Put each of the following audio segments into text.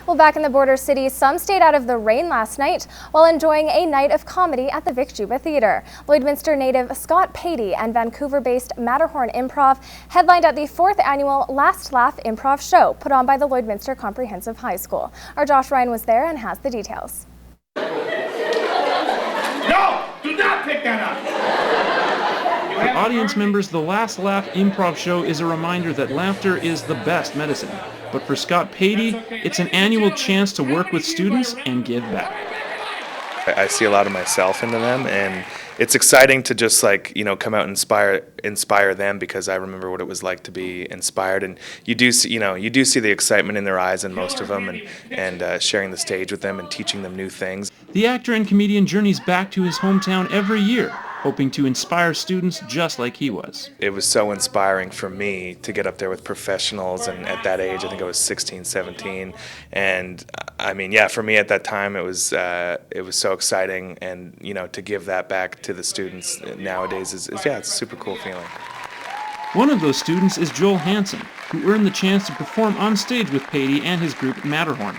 Well, back in the border city, some stayed out of the rain last night while enjoying a night of comedy at the Juba Theatre. Lloydminster native Scott Patey and Vancouver-based Matterhorn Improv headlined at the 4th annual Last Laugh Improv Show put on by the Lloydminster Comprehensive High School. Our Josh Ryan was there and has the details. No! Do not pick that up! For audience members, the Last Laugh Improv Show is a reminder that laughter is the best medicine. But for Scott Patey, it's an annual chance to work with students and give back. I see a lot of myself into them, and it's exciting to just come out and inspire them, because I remember what it was like to be inspired, and you do see the excitement in their eyes in most of them, and sharing the stage with them and teaching them new things. The actor and comedian journeys back to his hometown every year, hoping to inspire students just like he was. It was so inspiring for me to get up there with professionals, and at that age, I think I was 16, 17, and I mean, yeah, for me at that time, it was so exciting, and to give that back to the students nowadays is it's a super cool feeling. One of those students is Joel Hansen, who earned the chance to perform on stage with Patey and his group Matterhorn.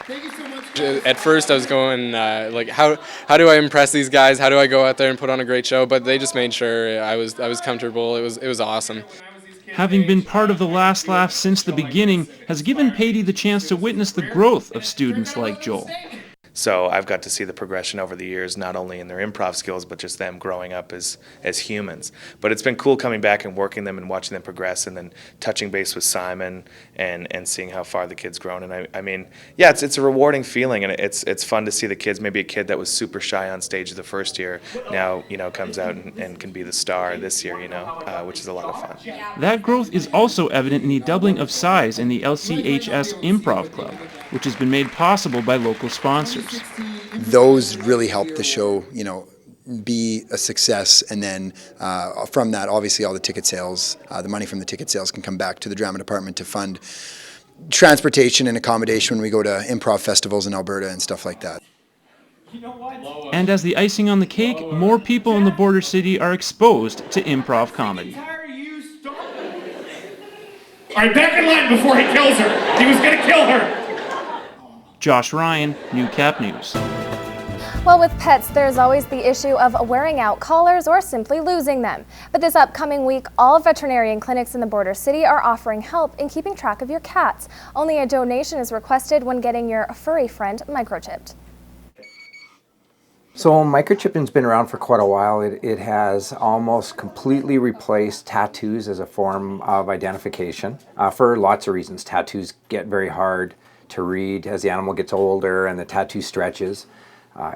Thank you so much. At first I was going how do I impress these guys? How do I go out there and put on a great show? But they just made sure I was comfortable. It was awesome. Having been part of the Last Laugh since the beginning has given Patey the chance to witness the growth of students like Joel. So I've got to see the progression over the years, not only in their improv skills, but just them growing up as humans. But it's been cool coming back and working them and watching them progress, and then touching base with Simon and seeing how far the kid's grown. And I mean, yeah, it's a rewarding feeling, and it's fun to see the kids. Maybe a kid that was super shy on stage the first year now comes out and can be the star this year, which is a lot of fun. That growth is also evident in the doubling of size in the LCHS Improv Club, which has been made possible by local sponsors. Those really helped the show, be a success, and then from that, obviously, all the ticket sales, the money from the ticket sales can come back to the drama department to fund transportation and accommodation when we go to improv festivals in Alberta and stuff like that. And as the icing on the cake, more people in the border city are exposed to improv comedy. All right, back in line before he kills her. He was going to kill her. Josh Ryan, Newcap News. Well, with pets, there's always the issue of wearing out collars or simply losing them. But this upcoming week, all veterinarian clinics in the border city are offering help in keeping track of your cats. Only a donation is requested when getting your furry friend microchipped. So microchipping's been around for quite a while. It has almost completely replaced tattoos as a form of identification for lots of reasons. Tattoos get very hard to read as the animal gets older and the tattoo stretches.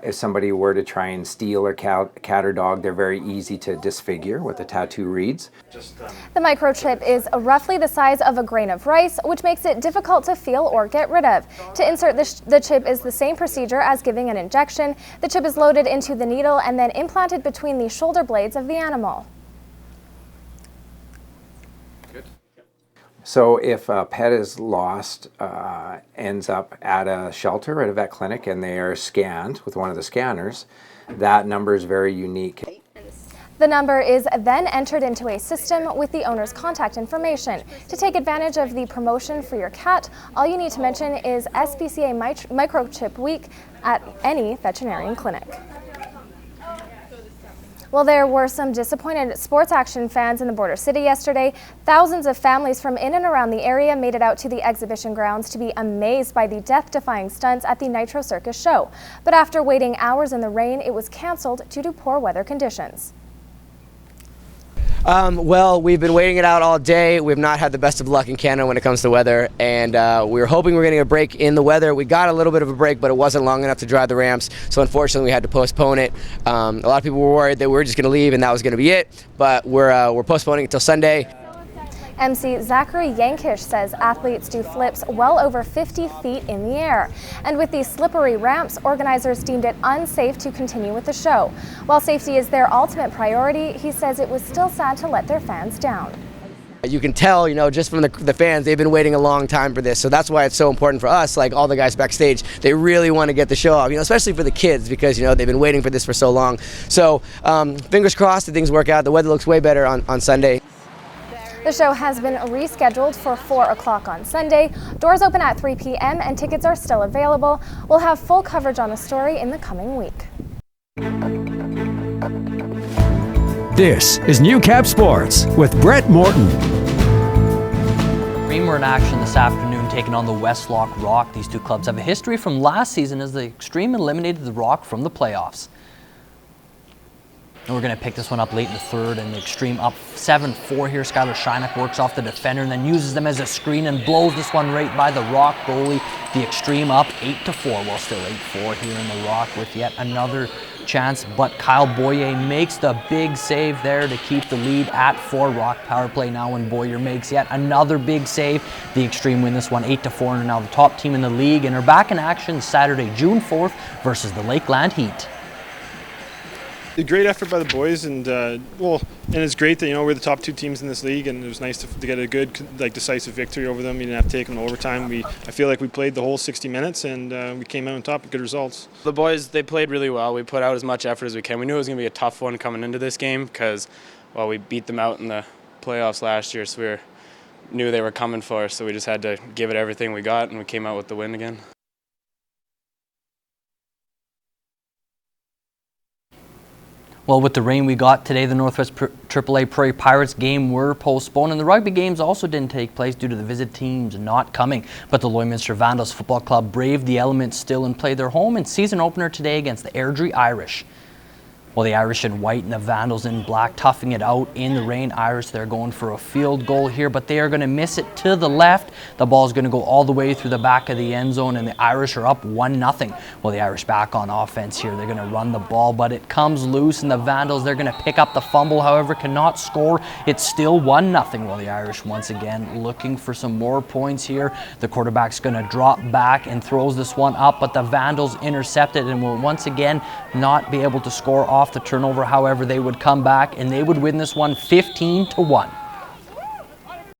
If somebody were to try and steal a cat or dog, they're very easy to disfigure what the tattoo reads. The microchip is roughly the size of a grain of rice, which makes it difficult to feel or get rid of. To insert the chip is the same procedure as giving an injection. The chip is loaded into the needle and then implanted between the shoulder blades of the animal. So if a pet is lost, ends up at a shelter, at a vet clinic, and they are scanned with one of the scanners, that number is very unique. The number is then entered into a system with the owner's contact information. To take advantage of the promotion for your cat, all you need to mention is SPCA Microchip Week at any veterinarian clinic. Well, there were some disappointed sports action fans in the border city yesterday. Thousands of families from in and around the area made it out to the exhibition grounds to be amazed by the death-defying stunts at the Nitro Circus show. But after waiting hours in the rain, it was canceled due to poor weather conditions. Well, we've been waiting it out all day. We've not had the best of luck in Canada when it comes to weather, and we were hoping we were getting a break in the weather. We got a little bit of a break, but it wasn't long enough to dry the ramps, so unfortunately we had to postpone it. A lot of people were worried that we were just going to leave and that was going to be it, but we're postponing it until Sunday. MC Zachary Yankish says athletes do flips well over 50 feet in the air. And with these slippery ramps, organizers deemed it unsafe to continue with the show. While safety is their ultimate priority, he says it was still sad to let their fans down. You can tell, just from the fans, they've been waiting a long time for this. So that's why it's so important for us, like all the guys backstage. They really want to get the show off, especially for the kids, because, they've been waiting for this for so long. So fingers crossed that things work out. The weather looks way better on Sunday. The show has been rescheduled for 4 o'clock on Sunday. Doors open at 3 p.m. and tickets are still available. We'll have full coverage on the story in the coming week. This is Newcap Sports with Brett Morton. Xtreme were in action this afternoon taking on the Westlock Rock. These two clubs have a history from last season as the Xtreme eliminated the Rock from the playoffs. And we're going to pick this one up late in the third, and the Xtreme up 7-4 here. Skylar Shynock works off the defender and then uses them as a screen and blows this one right by the Rock goalie. The Xtreme up 8-4. Well, still 8-4 here in the Rock with yet another chance, but Kyle Boyer makes the big save there to keep the lead at 4. Rock power play now when Boyer makes yet another big save. The Xtreme win this one 8-4 and are now the top team in the league and are back in action Saturday, June 4th versus the Lakeland Heat. A great effort by the boys, and and it's great that we're the top two teams in this league, and it was nice to get a good decisive victory over them. You didn't have to take them to overtime. I feel like we played the whole 60 minutes, and we came out on top with good results. The boys, they played really well. We put out as much effort as we can. We knew it was going to be a tough one coming into this game because, well, we beat them out in the playoffs last year, so we knew they were coming for us. So we just had to give it everything we got, and we came out with the win again. Well, with the rain we got today, the Northwest AAA Prairie Pirates game were postponed, and the rugby games also didn't take place due to the visit teams not coming. But the Lloydminster Vandals Football Club braved the elements still and played their home and season opener today against the Airdrie Irish. Well, the Irish in white and the Vandals in black toughing it out in the rain. Irish, they're going for a field goal here, but they are going to miss it to the left. The ball is going to go all the way through the back of the end zone, and the Irish are up 1-0. Well, the Irish back on offense here. They're going to run the ball, but it comes loose, and the Vandals, they're going to pick up the fumble, however, cannot score. It's still 1-0. Well, the Irish once again looking for some more points here. The quarterback's going to drop back and throws this one up, but the Vandals intercept it and will once again not be able to score off the turnover. However, they would come back and they would win this one 15-1.